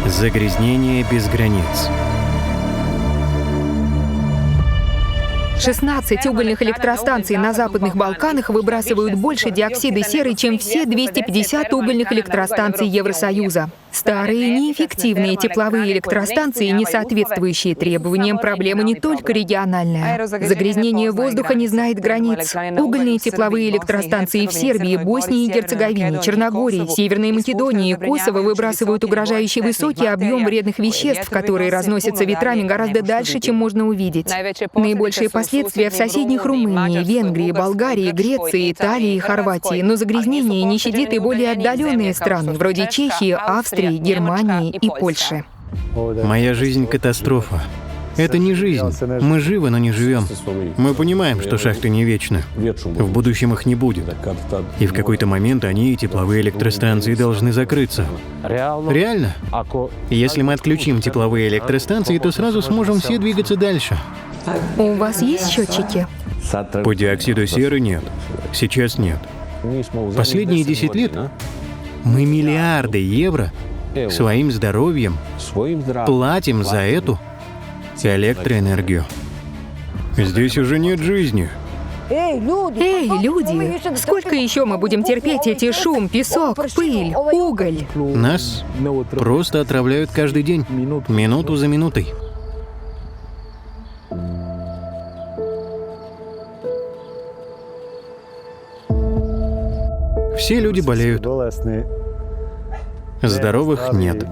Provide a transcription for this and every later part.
Загрязнение без границ. 16 угольных электростанций на Западных Балканах выбрасывают больше диоксида серы, чем все 250 угольных электростанций Евросоюза. Старые, неэффективные тепловые электростанции, не соответствующие требованиям, проблема не только региональная. Загрязнение воздуха не знает границ. Угольные тепловые электростанции в Сербии, Боснии и Герцеговине, Черногории, Северной Македонии и Косово выбрасывают угрожающий высокий объем вредных веществ, которые разносятся ветрами гораздо дальше, чем можно увидеть. Наибольшие последствия в соседних Румынии, Венгрии, Болгарии, Греции, Италии и Хорватии, но загрязнение не щадит и более отдаленные страны, вроде Чехии, Австрии, Германии и Польши. Моя жизнь — катастрофа. Это не жизнь. Мы живы, но не живем. Мы понимаем, что шахты не вечны. В будущем их не будет. И в какой-то момент они, тепловые электростанции, должны закрыться. Реально? Если мы отключим тепловые электростанции, то сразу сможем все двигаться дальше. У вас есть счетчики? По диоксиду серы нет. Сейчас нет. Последние 10 лет мы миллиарды евро своим здоровьем платим за эту электроэнергию. Здесь уже нет жизни. Эй, люди! Сколько еще мы будем терпеть эти шум, песок, пыль, уголь? Нас просто отравляют каждый день, минуту за минутой. Все люди болеют. Здоровых нет.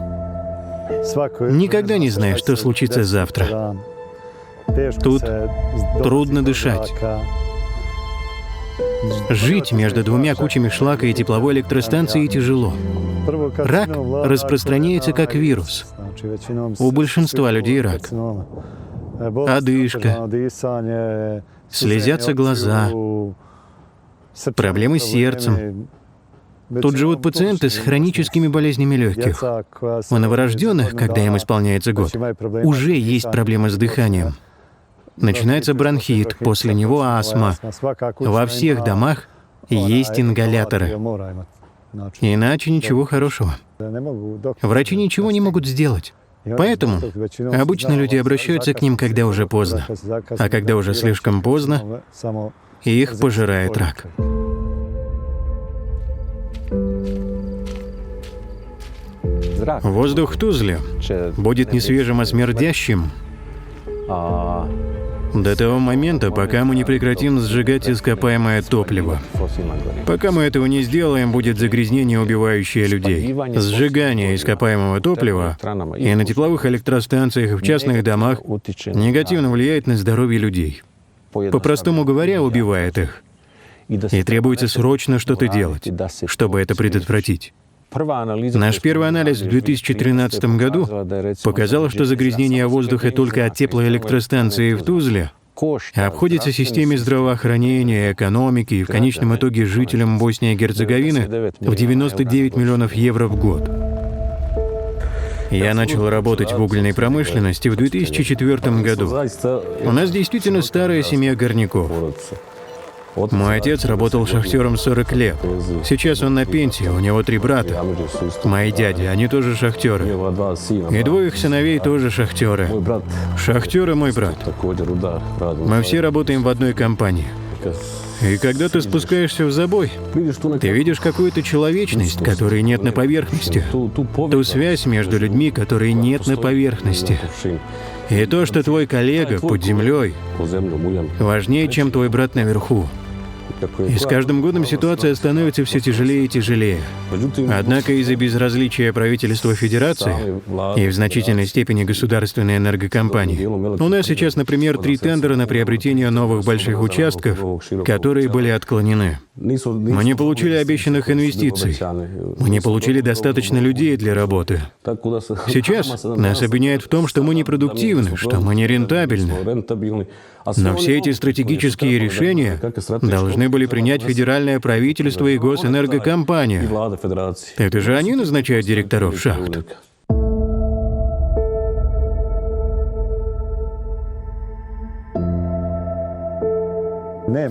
Никогда не знаешь, что случится завтра. Тут трудно дышать. Жить между двумя кучами шлака и тепловой электростанции тяжело. Рак распространяется как вирус. У большинства людей рак. Одышка, слезятся глаза, проблемы с сердцем. Тут живут пациенты с хроническими болезнями легких. У новорожденных, когда им исполняется год, уже есть проблемы с дыханием. Начинается бронхит, после него астма. Во всех домах есть ингаляторы. Иначе ничего хорошего. Врачи ничего не могут сделать. Поэтому обычно люди обращаются к ним, когда уже поздно. А когда уже слишком поздно, их пожирает рак. Воздух в Тузле будет не свежим, а смердящим до того момента, пока мы не прекратим сжигать ископаемое топливо. Пока мы этого не сделаем, будет загрязнение, убивающее людей. Сжигание ископаемого топлива и на тепловых электростанциях, и в частных домах негативно влияет на здоровье людей. По-простому говоря, убивает их. И требуется срочно что-то делать, чтобы это предотвратить. Наш первый анализ в 2013 году показал, что загрязнение воздуха только от теплоэлектростанции в Тузле обходится системе здравоохранения, экономики и в конечном итоге жителям Боснии и Герцеговины в 99 миллионов евро в год. Я начал работать в угольной промышленности в 2004 году. У нас действительно старая семья горняков. Мой отец работал шахтером 40 лет. Сейчас он на пенсии, у него 3 брата. Мои дяди, они тоже шахтеры. И 2 сыновей тоже шахтеры. Шахтер и мой брат. Мы все работаем в одной компании. И когда ты спускаешься в забой, ты видишь какую-то человечность, которой нет на поверхности. Ту связь между людьми, которой нет на поверхности. И то, что твой коллега под землей важнее, чем твой брат наверху. И с каждым годом ситуация становится все тяжелее и тяжелее. Однако из-за безразличия правительства Федерации и в значительной степени государственной энергокомпании у нас сейчас, например, 3 тендера на приобретение новых больших участков, которые были отклонены. Мы не получили обещанных инвестиций. Мы не получили достаточно людей для работы. Сейчас нас обвиняют в том, что мы непродуктивны, что мы нерентабельны. Но все эти стратегические решения должны были принять федеральное правительство и госэнергокомпания. Это же они назначают директоров шахт.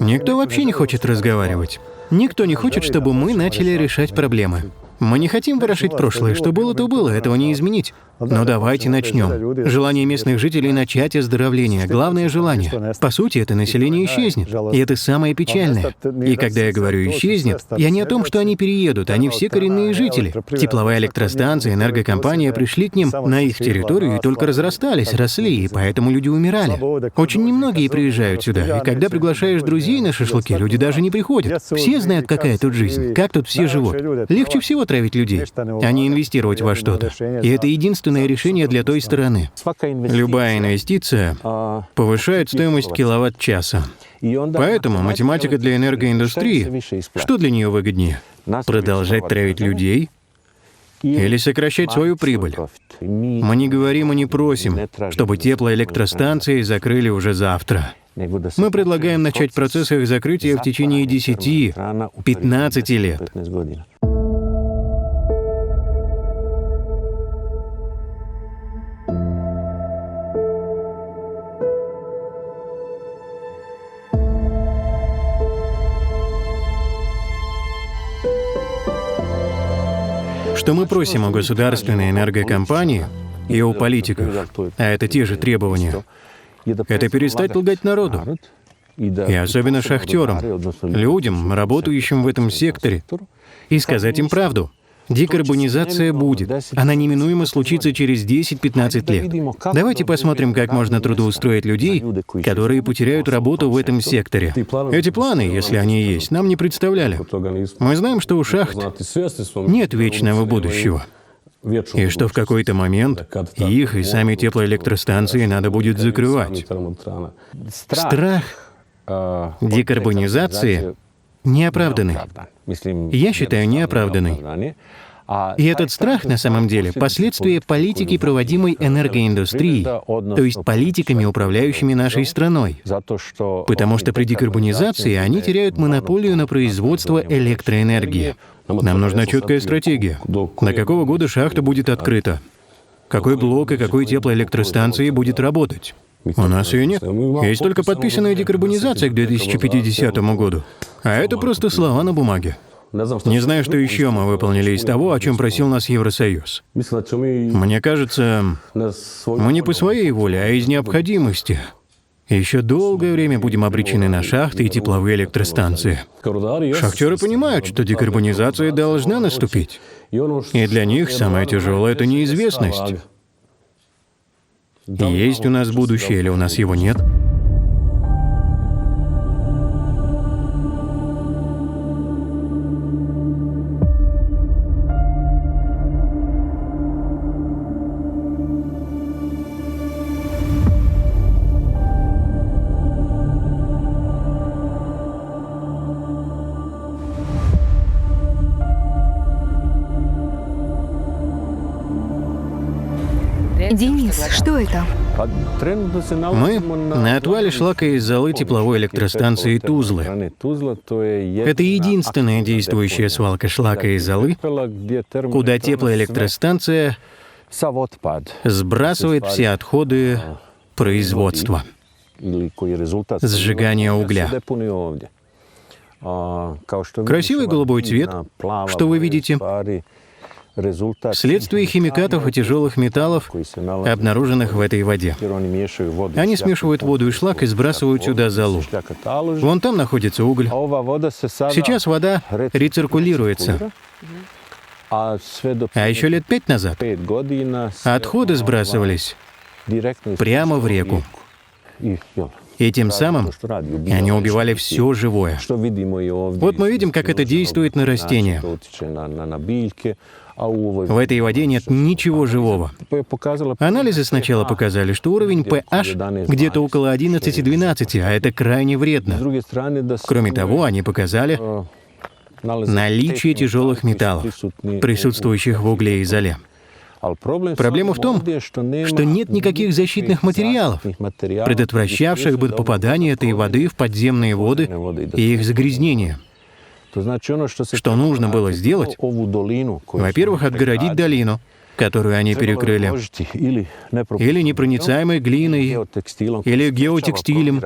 Никто вообще не хочет разговаривать. Никто не хочет, чтобы мы начали решать проблемы. Мы не хотим ворошить прошлое. Что было, то было. Этого не изменить. Но давайте начнем. Желание местных жителей начать оздоровление. Главное желание. По сути, это население исчезнет. И это самое печальное. И когда я говорю «исчезнет», я не о том, что они переедут. Они все коренные жители. Тепловая электростанция, энергокомпания пришли к ним на их территорию и только разрастались, росли, и поэтому люди умирали. Очень немногие приезжают сюда. И когда приглашаешь друзей на шашлыки, люди даже не приходят. Все знают, какая тут жизнь, как тут все живут. Легче всего травить людей, а не инвестировать во что-то. И это единственное решение для той стороны. Любая инвестиция повышает стоимость киловатт-часа. Поэтому математика для энергоиндустрии, что для нее выгоднее? Продолжать травить людей или сокращать свою прибыль? Мы не говорим и не просим, чтобы теплоэлектростанции закрыли уже завтра. Мы предлагаем начать процесс их закрытия в течение 10-15 лет. Что мы просим у государственной энергокомпании и у политиков, а это те же требования, это перестать лгать народу, и особенно шахтерам, людям, работающим в этом секторе, и сказать им правду. Декарбонизация будет. Она неминуемо случится через 10-15 лет. Давайте посмотрим, как можно трудоустроить людей, которые потеряют работу в этом секторе. Эти планы, если они есть, нам не представляли. Мы знаем, что у шахт нет вечного будущего. И что в какой-то момент их и сами теплоэлектростанции надо будет закрывать. Страх декарбонизации неоправданный. Я считаю, неоправданный. И этот страх, на самом деле, последствие политики, проводимой энергоиндустрией, то есть политиками, управляющими нашей страной. Потому что при декарбонизации они теряют монополию на производство электроэнергии. Нам нужна четкая стратегия. До какого года шахта будет открыта? Какой блок и какой теплоэлектростанции будет работать? У нас ее нет. Есть только подписанная декарбонизация к 2050 году. А это просто слова на бумаге. Не знаю, что еще мы выполнили из того, о чем просил нас Евросоюз. Мне кажется, мы не по своей воле, а из необходимости. Еще долгое время будем обречены на шахты и тепловые электростанции. Шахтеры понимают, что декарбонизация должна наступить. И для них самое тяжелое — это неизвестность. Есть у нас будущее или у нас его нет? Денис, что это? Мы на отвале шлака из золы тепловой электростанции Тузлы. Это единственная действующая свалка шлака и золы, куда теплоэлектростанция сбрасывает все отходы производства, сжигания угля. Красивый голубой цвет, что вы видите, вследствие химикатов и тяжелых металлов, обнаруженных в этой воде. Они смешивают воду и шлак и сбрасывают сюда золу. Вон там находится уголь. Сейчас вода рециркулируется. А еще лет 5 назад отходы сбрасывались прямо в реку. И тем самым они убивали все живое. Вот мы видим, как это действует на растения. В этой воде нет ничего живого. Анализы сначала показали, что уровень pH где-то около 11-12, а это крайне вредно. Кроме того, они показали наличие тяжелых металлов, присутствующих в угле и золе. Проблема в том, что нет никаких защитных материалов, предотвращавших бы попадание этой воды в подземные воды и их загрязнение. Что нужно было сделать? Во-первых, отгородить долину, которую они перекрыли, или непроницаемой глиной, или геотекстилем.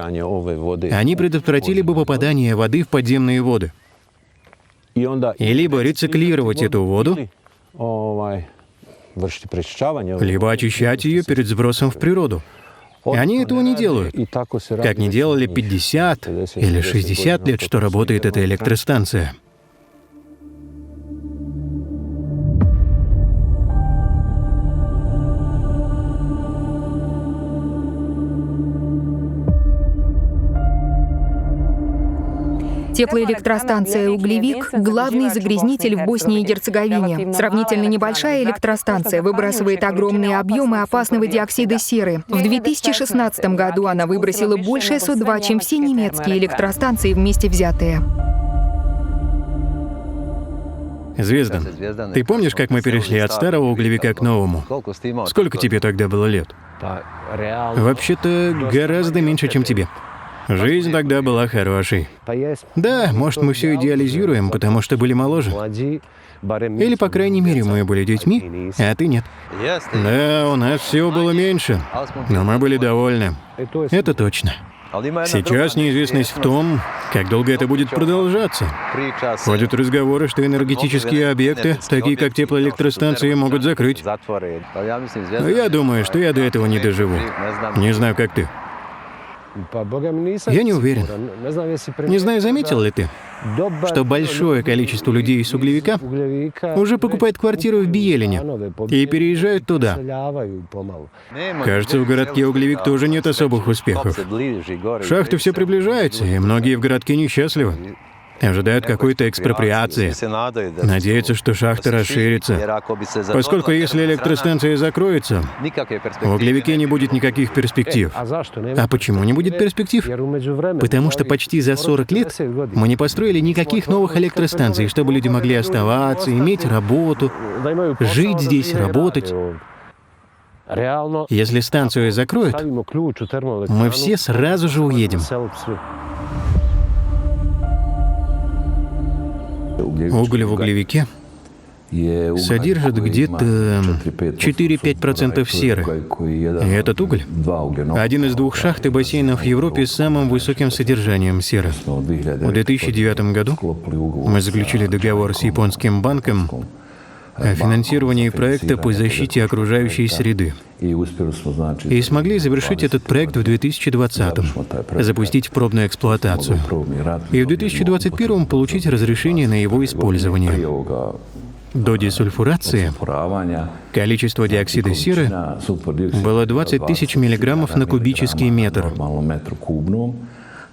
Они предотвратили бы попадание воды в подземные воды. и либо рециклировать эту воду, либо очищать ее перед сбросом в природу. И они этого не делают, как не делали 50 или 60 лет, что работает эта электростанция. Теплоэлектростанция «Углевик» — главный загрязнитель в Боснии и Герцеговине. Сравнительно небольшая электростанция выбрасывает огромные объемы опасного диоксида серы. В 2016 году она выбросила больше СО2, чем все немецкие электростанции вместе взятые. Звездан, ты помнишь, как мы перешли от старого углевика к новому? Сколько тебе тогда было лет? Вообще-то гораздо меньше, чем тебе. Жизнь тогда была хорошей. Да, может, мы все идеализируем, потому что были моложе. Или, по крайней мере, мы были детьми, а ты нет. Да, у нас всего было меньше, но мы были довольны. Это точно. Сейчас неизвестность в том, как долго это будет продолжаться. Ходят разговоры, что энергетические объекты, такие как теплоэлектростанции, могут закрыть. Но я думаю, что я до этого не доживу. Не знаю, как ты. Я не уверен. Не знаю, заметил ли ты, что большое количество людей из Углевика уже покупает квартиру в Биелине и переезжают туда. Кажется, в городке Углевик тоже нет особых успехов. Шахты все приближаются, и многие в городке несчастливы. Ожидают какой-то экспроприации. Надеются, что шахта расширится. Поскольку если электростанция закроется, в Углевике не будет никаких перспектив. А почему не будет перспектив? Потому что почти за 40 лет мы не построили никаких новых электростанций, чтобы люди могли оставаться, иметь работу, жить здесь, работать. Если станцию закроют, мы все сразу же уедем. Уголь в углевике содержит где-то 4-5% серы. И этот уголь — один из 2 шахт и бассейнов в Европе с самым высоким содержанием серы. В 2009 году мы заключили договор с японским банком о финансировании проекта по защите окружающей среды. И смогли завершить этот проект в 2020-м, запустить в пробную эксплуатацию. И в 2021-м получить разрешение на его использование. До десульфурации количество диоксида серы было 20 тысяч миллиграммов на кубический метр.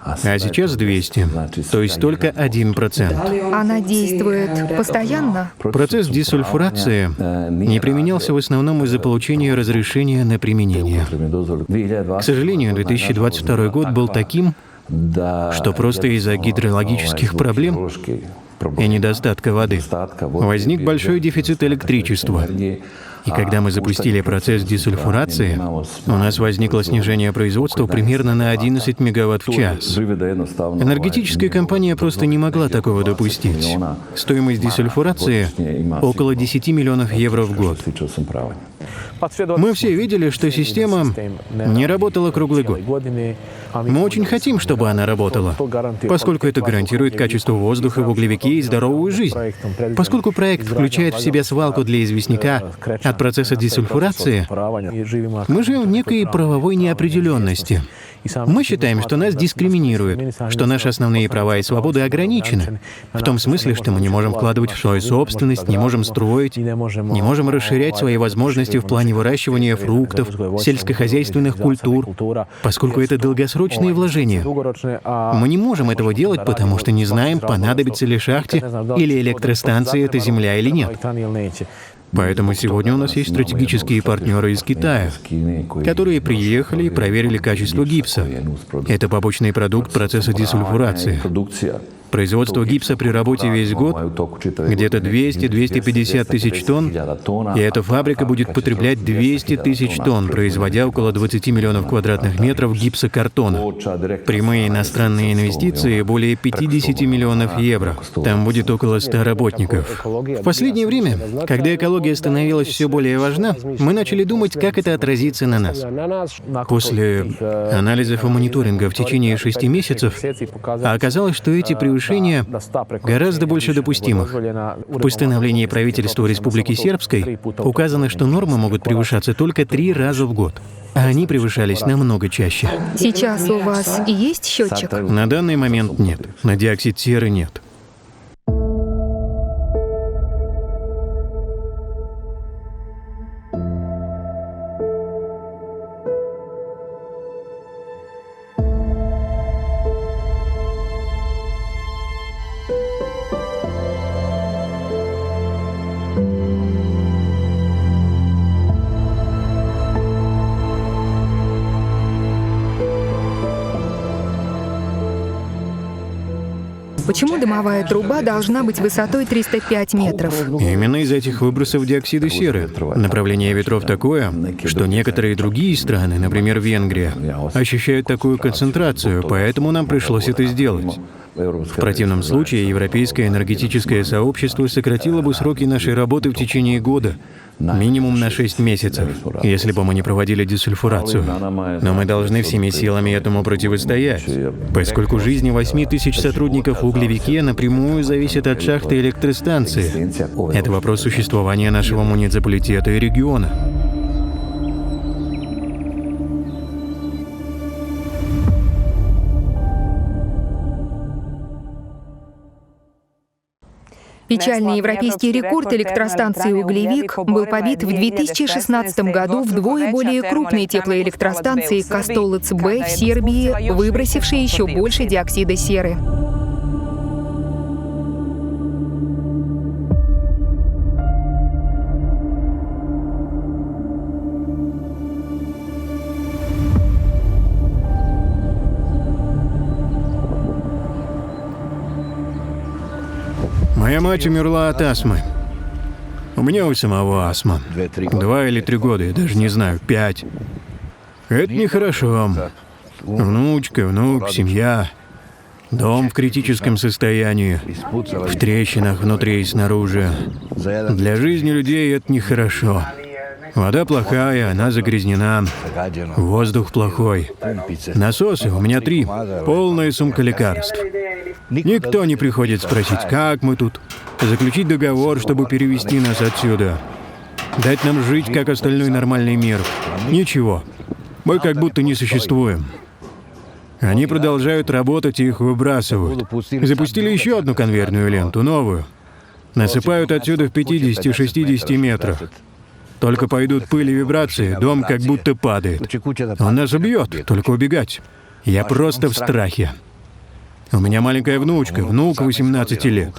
А сейчас 200, то есть только 1%. Она действует постоянно? Процесс десульфурации не применялся в основном из-за получения разрешения на применение. К сожалению, 2022 год был таким, что просто из-за гидрологических проблем и недостатка воды возник большой дефицит электричества. И когда мы запустили процесс десульфурации, у нас возникло снижение производства примерно на 11 мегаватт в час. Энергетическая компания просто не могла такого допустить. Стоимость десульфурации — около 10 миллионов евро в год. Мы все видели, что система не работала круглый год. Мы очень хотим, чтобы она работала, поскольку это гарантирует качество воздуха в углевике и здоровую жизнь. Поскольку проект включает в себя свалку для известняка от процесса десульфурации, мы живем в некой правовой неопределенности. Мы считаем, что нас дискриминируют, что наши основные права и свободы ограничены. В том смысле, что мы не можем вкладывать в свою собственность, не можем строить, не можем расширять свои возможности в плане выращивания фруктов, сельскохозяйственных культур, поскольку это долгосрочные вложения. Мы не можем этого делать, потому что не знаем, понадобится ли шахте или электростанции эта земля или нет. Поэтому сегодня у нас есть стратегические партнеры из Китая, которые приехали и проверили качество гипса. Это побочный продукт процесса десульфурации. Производство гипса при работе весь год где-то 200-250 тысяч тонн, и эта фабрика будет потреблять 200 тысяч тонн, производя около 20 миллионов квадратных метров гипсокартона. Прямые иностранные инвестиции — более 50 миллионов евро. Там будет около 100 работников. В последнее время, когда экология становилась все более важна, мы начали думать, как это отразится на нас. После анализов и мониторинга в течение 6 месяцев оказалось, что эти превышения превышения гораздо больше допустимых. В постановлении правительства Республики Сербской указано, что нормы могут превышаться только 3 раза в год, а они превышались намного чаще. Сейчас у вас есть счетчик? На данный момент нет. На диоксид серы нет. Почему дымовая труба должна быть высотой 305 метров? Именно из этих выбросов диоксида серы. Направление ветров такое, что некоторые другие страны, например, Венгрия, ощущают такую концентрацию, поэтому нам пришлось это сделать. В противном случае европейское энергетическое сообщество сократило бы сроки нашей работы в течение года, минимум на 6 месяцев, если бы мы не проводили десульфурацию. Но мы должны всеми силами этому противостоять, поскольку жизни 8000 сотрудников в Углевике напрямую зависит от шахты электростанции. Это вопрос существования нашего муниципалитета и региона. Печальный европейский рекорд электростанции «Углевик» был побит в 2016 году вдвое более крупной теплоэлектростанции Костолыц-Б в Сербии, выбросившей еще больше диоксида серы. Моя мать умерла от астмы. У меня у самого астма. 2 или 3 года, я даже не знаю, 5. Это нехорошо. Внучка, внук, семья. Дом в критическом состоянии. В трещинах внутри и снаружи. Для жизни людей это нехорошо. Вода плохая, она загрязнена. Воздух плохой. Насосы у меня 3. Полная сумка лекарств. Никто не приходит спросить, как мы тут. Заключить договор, чтобы перевести нас отсюда. Дать нам жить, как остальной нормальный мир. Ничего. Мы как будто не существуем. Они продолжают работать и их выбрасывают. Запустили еще одну конвейерную ленту, новую. Насыпают отсюда в 50-60 метрах. Только пойдут пыль и вибрации, дом как будто падает. Он нас убьет, только убегать. Я просто в страхе. У меня маленькая внучка, внук 18 лет.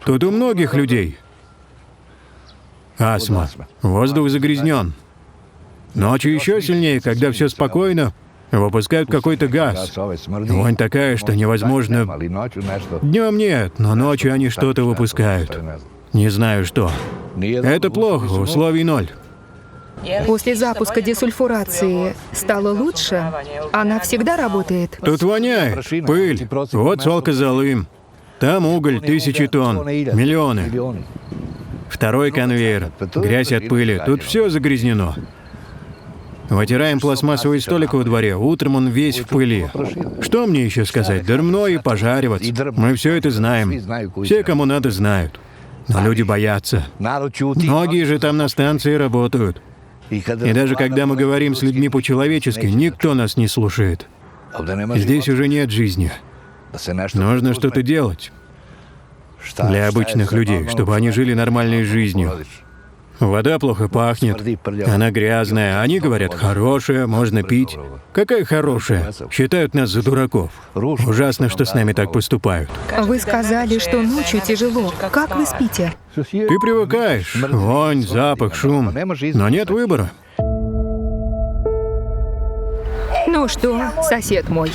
Тут у многих людей астма. Воздух загрязнен. Ночью еще сильнее, когда все спокойно, выпускают какой-то газ. Вонь такая, что невозможно. Днем нет, но ночью они что-то выпускают. Не знаю что. Это плохо, условий 0. После запуска десульфурации стало лучше? Она всегда работает? Тут воняет, пыль. Вот свалка золы. Там уголь, 1000 тонн, миллионы. Второй конвейер, грязь от пыли. Тут все загрязнено. Вытираем пластмассовый столик во дворе. Утром он весь в пыли. Что мне еще сказать? Дерьмо и пожаривать. Мы все это знаем. Все, кому надо, знают. Но люди боятся. Многие же там на станции работают. И даже когда мы говорим с людьми по-человечески, никто нас не слушает. Здесь уже нет жизни. Нужно что-то делать для обычных людей, чтобы они жили нормальной жизнью. Вода плохо пахнет, она грязная. Они говорят, хорошая, можно пить. Какая хорошая? Считают нас за дураков. Ужасно, что с нами так поступают. Вы сказали, что ночью тяжело. Как вы спите? Ты привыкаешь. Вонь, запах, шум. Но нет выбора. Ну что, сосед мой,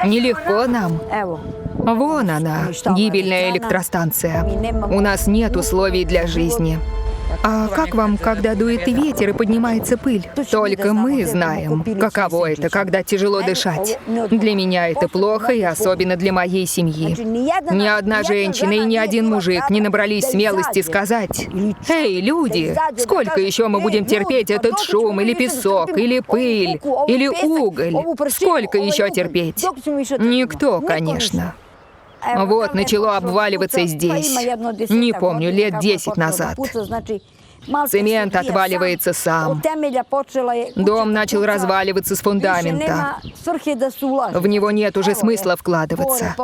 нелегко нам. Вон она, гибельная электростанция. У нас нет условий для жизни. А как вам, когда дует ветер и поднимается пыль? Только мы знаем, каково это, когда тяжело дышать. Для меня это плохо, и особенно для моей семьи. Ни одна женщина и ни один мужик не набрались смелости сказать: «Эй, люди, сколько еще мы будем терпеть этот шум, или песок, или пыль, или уголь? Сколько еще терпеть?» Никто, конечно. Вот начало обваливаться здесь. Не помню, лет 10 назад. Цемент отваливается сам. Дом начал разваливаться с фундамента. В него нет уже смысла вкладываться.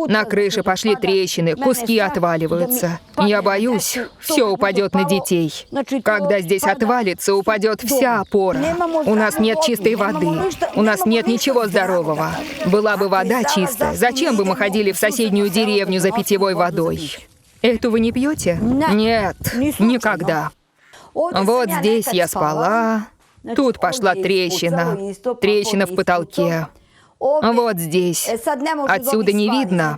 На крыше пошли трещины, куски отваливаются. Я боюсь, все упадет на детей. Когда здесь отвалится, упадет вся опора. У нас нет чистой воды. У нас нет ничего здорового. Была бы вода чистая, зачем бы мы ходили в соседнюю деревню за питьевой водой? Эту вы не пьете? Нет, никогда. Вот здесь я спала. Тут пошла трещина. Трещина в потолке. Вот здесь. Отсюда не видно.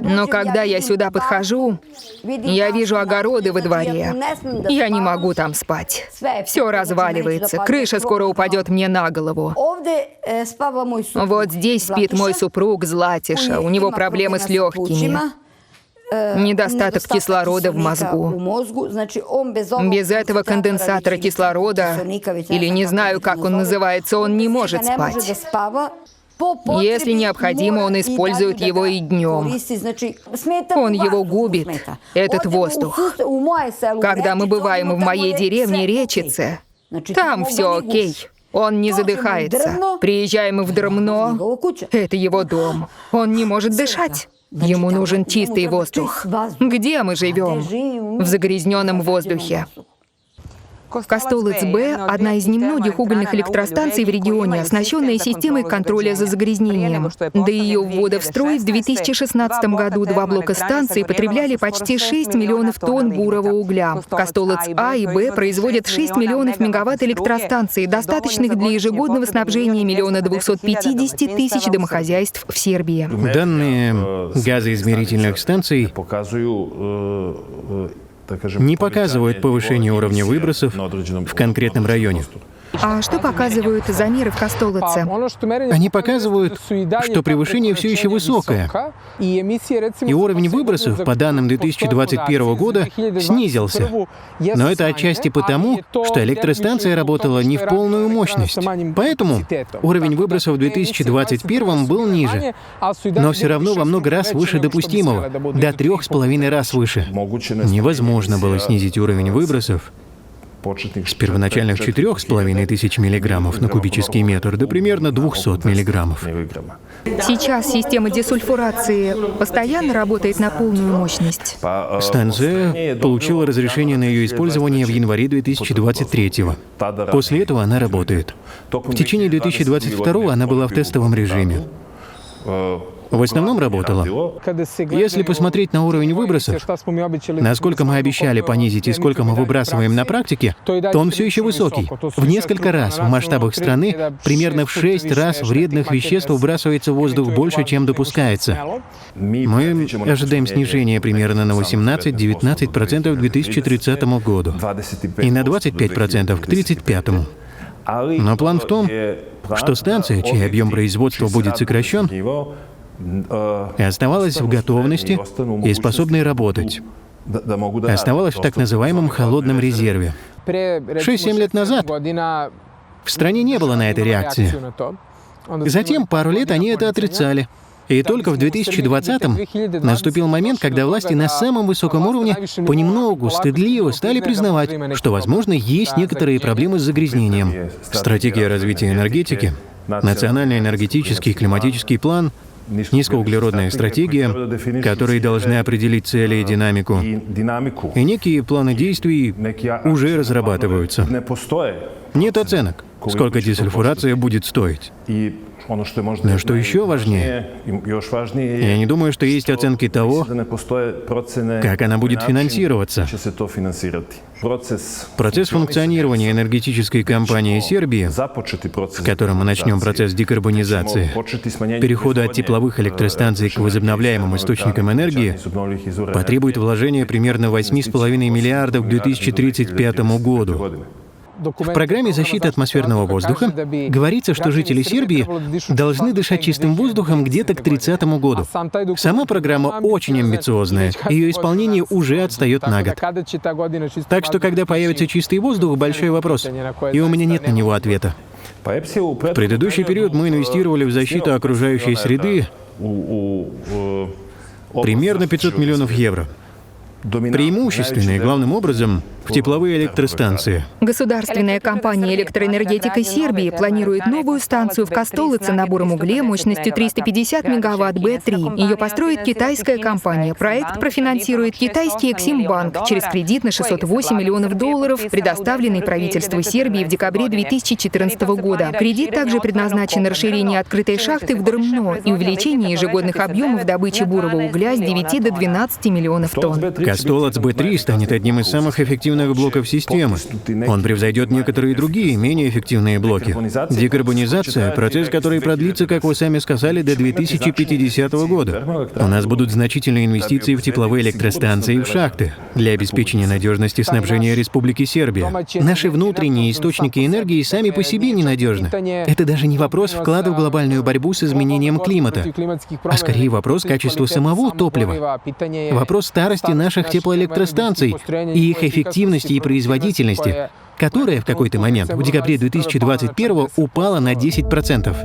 Но когда я сюда подхожу, я вижу огороды во дворе. Я не могу там спать. Все разваливается. Крыша скоро упадет мне на голову. Вот здесь спит мой супруг Златиша. У него проблемы с легкими. Недостаток кислорода в мозгу. Без этого конденсатора кислорода, или не знаю, как он называется, он не может спать. Если необходимо, он использует его и днем. Он его губит, этот воздух. Когда мы бываем в моей деревне Речице, там все окей. Он не задыхается. Приезжаем в Дромно, это его дом. Он не может дышать. Ему нужен чистый воздух. Где мы живем? В загрязненном воздухе. Костолыц-Б – одна из немногих угольных электростанций в регионе, оснащенная системой контроля за загрязнением. До ее ввода в строй в 2016 году 2 блока станции потребляли почти 6 миллионов тонн бурого угля. Костолыц-А и Б производят 6 миллионов мегаватт электростанций, достаточных для ежегодного снабжения 1 250 000 домохозяйств в Сербии. Данные газоизмерительных станций не показывают повышение уровня выбросов в конкретном районе. А что показывают замеры в Костолыце? Они показывают, что превышение все еще высокое, и уровень выбросов, по данным 2021 года, снизился. Но это отчасти потому, что электростанция работала не в полную мощность. Поэтому уровень выбросов в 2021 был ниже, но все равно во много раз выше допустимого, до 3,5 раз выше. Невозможно было снизить уровень выбросов с первоначальных 4500 миллиграммов на кубический метр до примерно 200 миллиграммов. Сейчас система десульфурации постоянно работает на полную мощность. Станция получила разрешение на ее использование в январе 2023-го. После этого она работает. В течение 2022-го она была в тестовом режиме. В основном работала. Если посмотреть на уровень выбросов, насколько мы обещали понизить и сколько мы выбрасываем на практике, то он все еще высокий. В несколько раз в масштабах страны, примерно в 6 раз вредных веществ выбрасывается в воздух больше, чем допускается. Мы ожидаем снижения примерно на 18-19% к 2030 году и на 25% к 2035. Но план в том, что станция, чей объем производства будет сокращен, и оставалась в готовности и способной работать. Оставалась в так называемом холодном резерве. 6-7 лет назад в стране не было на это реакции. Затем пару лет они это отрицали. И только в 2020-м наступил момент, когда власти на самом высоком уровне понемногу, стыдливо стали признавать, что, возможно, есть некоторые проблемы с загрязнением. Стратегия развития энергетики, национальный энергетический и климатический план, низкоуглеродная стратегия, которые должны определить цели и динамику, и некие планы действий уже разрабатываются. Нет оценок, сколько десульфурация будет стоить. Но что еще важнее, я не думаю, что есть оценки того, как она будет финансироваться. Процесс функционирования энергетической компании Сербии, с которым мы начнем процесс декарбонизации, перехода от тепловых электростанций к возобновляемым источникам энергии, потребует вложения примерно 8,5 миллиардов к 2035 году. В программе защиты атмосферного воздуха говорится, что жители Сербии должны дышать чистым воздухом где-то к 30 году. Сама программа очень амбициозная, ее исполнение уже отстает на год. Так что, когда появится чистый воздух, большой вопрос, и у меня нет на него ответа. В предыдущий период мы инвестировали в защиту окружающей среды примерно 500 миллионов евро. Преимущественно и главным образом в тепловые электростанции. Государственная компания «Электроэнергетика Сербии» планирует новую станцию в Костолице на буром угле мощностью 350 мегаватт Б3. Ее построит китайская компания. Проект профинансирует китайский Эксимбанк через кредит на 608 миллионов долларов, предоставленный правительству Сербии в декабре 2014 года. Кредит также предназначен на расширение открытой шахты в Дрмно и увеличение ежегодных объемов добычи бурого угля с 9 до 12 миллионов тонн. Костолац Б3 станет одним из самых эффективных блоков системы. Он превзойдет некоторые другие, менее эффективные блоки. Декарбонизация — процесс, который продлится, как вы сами сказали, до 2050 года. У нас будут значительные инвестиции в тепловые электростанции и в шахты для обеспечения надежности снабжения Республики Сербия. Наши внутренние источники энергии сами по себе ненадежны. Это даже не вопрос вклада в глобальную борьбу с изменением климата, а скорее вопрос качества самого топлива. Вопрос старости наших теплоэлектростанций и их эффективности и производительности, которая в какой-то момент, в декабре 2021 упала на 10%.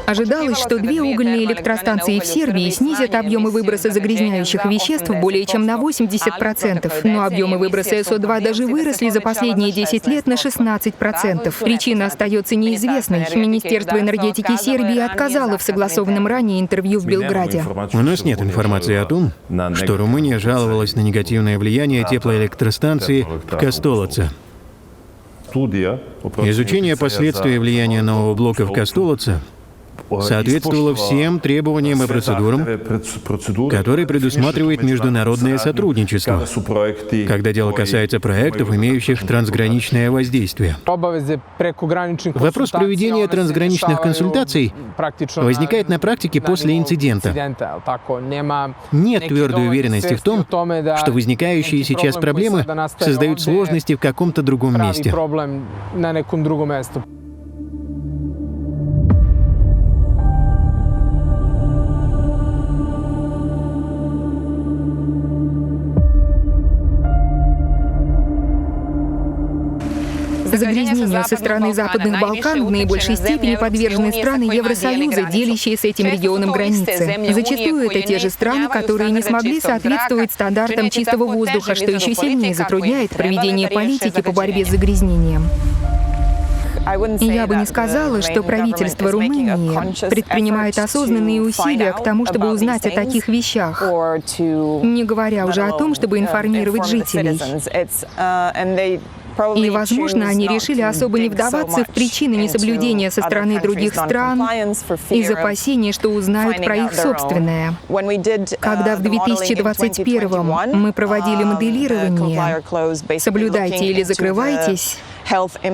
Ожидалось, что две угольные электростанции в Сербии снизят объемы выброса загрязняющих веществ более чем на 80%, но объемы выброса СО2 даже выросли за последние 10 лет на 16%. Причина остается неизвестной. Министерство энергетики Сербии отказало в согласованном ранее интервью в Белграде. У нас нет информации о том, что Румыния жаловалась на негативное влияние теплоэлектростанции в Костолоце. Изучение последствий влияния нового блока в Костолоце соответствовало всем требованиям и процедурам, которые предусматривает международное сотрудничество, когда дело касается проектов, имеющих трансграничное воздействие. Вопрос проведения трансграничных консультаций возникает на практике после инцидента. Нет твердой уверенности в том, что возникающие сейчас проблемы создают сложности в каком-то другом месте. Загрязнению со стороны Западных Балкан в наибольшей степени подвержены страны Евросоюза, делящие с этим регионом границы. Зачастую это те же страны, которые не смогли соответствовать стандартам чистого воздуха, что еще сильнее затрудняет проведение политики по борьбе с загрязнением. И я бы не сказала, что правительство Румынии предпринимает осознанные усилия к тому, чтобы узнать о таких вещах, не говоря уже о том, чтобы информировать жителей. И, возможно, они решили особо не вдаваться в причины несоблюдения со стороны других стран из опасения, что узнают про их собственное. Когда в 2021 мы проводили моделирование «Соблюдайте или закрывайтесь»,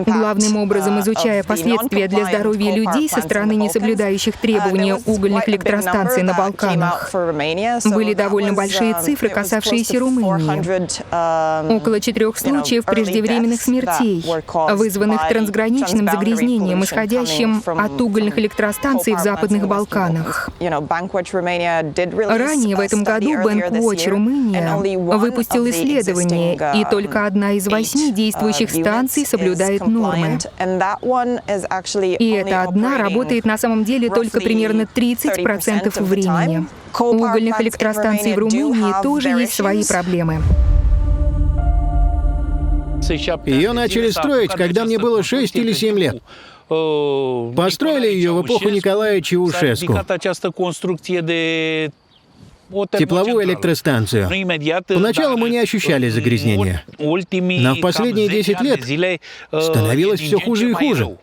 главным образом изучая последствия для здоровья людей со стороны несоблюдающих требования угольных электростанций на Балканах, были довольно большие цифры, касавшиеся Румынии. Около 4 случаев преждевременных смертей, вызванных трансграничным загрязнением, исходящим от угольных электростанций в Западных Балканах. Ранее в этом году Bankwatch Румыния выпустил исследование, и только 1 из 8 действующих станций соблюдает нормы. И эта одна работает на самом деле только примерно 30% времени. У угольных электростанций в Румынии тоже есть свои проблемы. Ее начали строить, когда мне было 6 или 7 лет. Построили ее в эпоху Николая Чаушеску. Тепловую электростанцию. Поначалу мы не ощущали загрязнения, но в последние 10 лет становилось все хуже и хуже.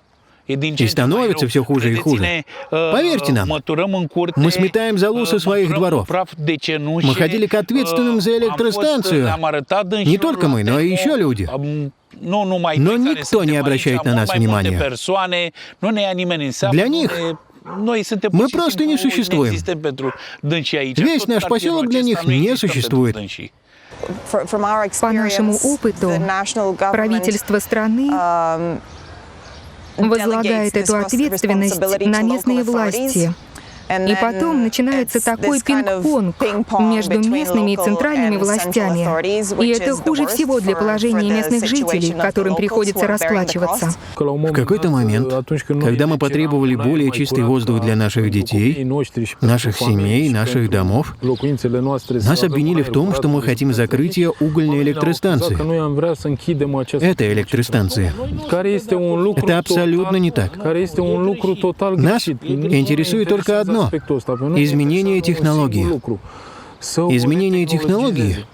И становится все хуже и хуже. Поверьте нам, мы сметаем золу со своих дворов. Мы ходили к ответственным за электростанцию. Не только мы, но и еще люди. Но никто не обращает на нас внимания. Для них мы просто не существуем. Весь наш поселок для них не существует. По нашему опыту, правительство страны возлагает эту ответственность на местные власти. И потом начинается такой пинг-понг между местными и центральными властями. И это хуже всего для положения местных жителей, которым приходится расплачиваться. В какой-то момент, когда мы потребовали более чистый воздух для наших детей, наших семей, наших домов, нас обвинили в том, что мы хотим закрытия угольной электростанции. Это электростанция. Это абсолютно не так. Нас интересует только одно — изменение технологии. Изменение технологии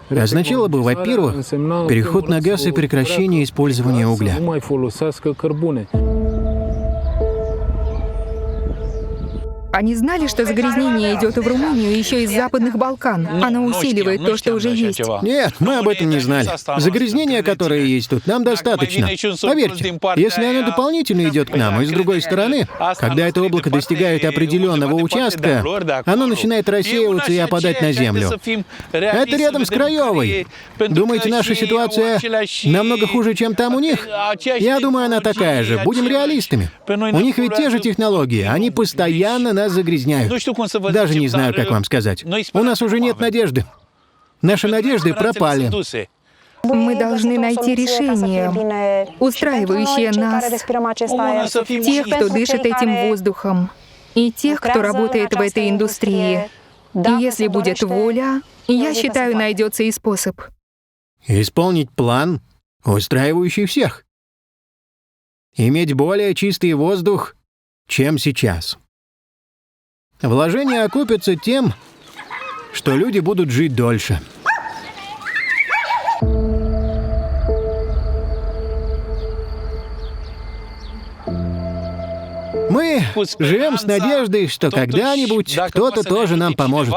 означало бы, во-первых, переход на газ и прекращение использования угля. Они знали, что загрязнение идет в Румынию еще из Западных Балкан. Оно усиливает то, что уже есть. Нет, мы об этом не знали. Загрязнение, которое есть тут, нам достаточно. Поверьте, если оно дополнительно идет к нам, и с другой стороны, когда это облако достигает определенного участка, оно начинает рассеиваться и опадать на землю. Это рядом с Краевой. Думаете, наша ситуация намного хуже, чем там у них? Я думаю, она такая же. Будем реалистами. У них ведь те же технологии. Они постоянно нас загрязняют. Даже не знаю, как вам сказать. У нас уже нет надежды. Наши надежды пропали. Мы должны найти решение, устраивающее нас, тех, кто дышит этим воздухом, и тех, кто работает в этой индустрии. И если будет воля, я считаю, найдется и способ. Исполнить план, устраивающий всех. Иметь более чистый воздух, чем сейчас. Вложения окупятся тем, что люди будут жить дольше. Мы живем с надеждой, что когда-нибудь кто-то тоже нам поможет.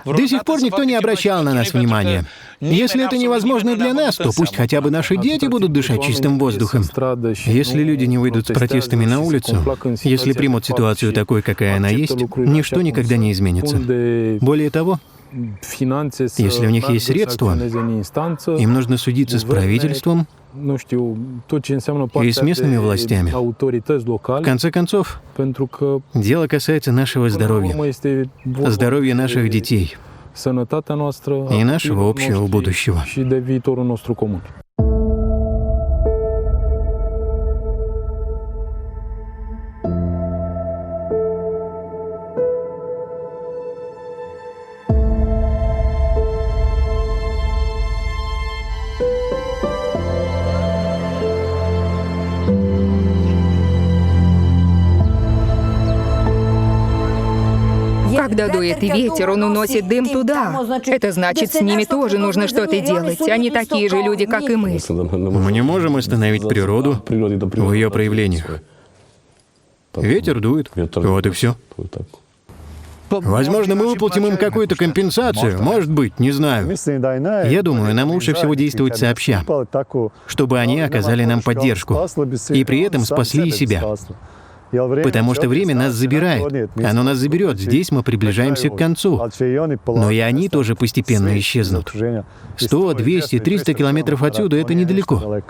До сих пор никто не обращал на нас внимания. Если это невозможно для нас, то пусть хотя бы наши дети будут дышать чистым воздухом. Если люди не выйдут с протестами на улицу, если примут ситуацию такой, какая она есть, ничто никогда не изменится. Более того, если у них есть средства, им нужно судиться с правительством и с местными властями. В конце концов, дело касается нашего здоровья, здоровья наших детей и нашего общего будущего. Когда дует ветер, он уносит дым туда. Это значит, с ними тоже нужно что-то делать. Они такие же люди, как и мы. Мы не можем остановить природу в ее проявлениях. Ветер дует, вот и все. Возможно, мы выплатим им какую-то компенсацию, может быть, не знаю. Я думаю, нам лучше всего действовать сообща, чтобы они оказали нам поддержку и при этом спасли себя. Потому что время нас забирает. Оно нас заберет. Здесь мы приближаемся к концу. Но и они тоже постепенно исчезнут. 100, 200, 300 километров отсюда — это недалеко.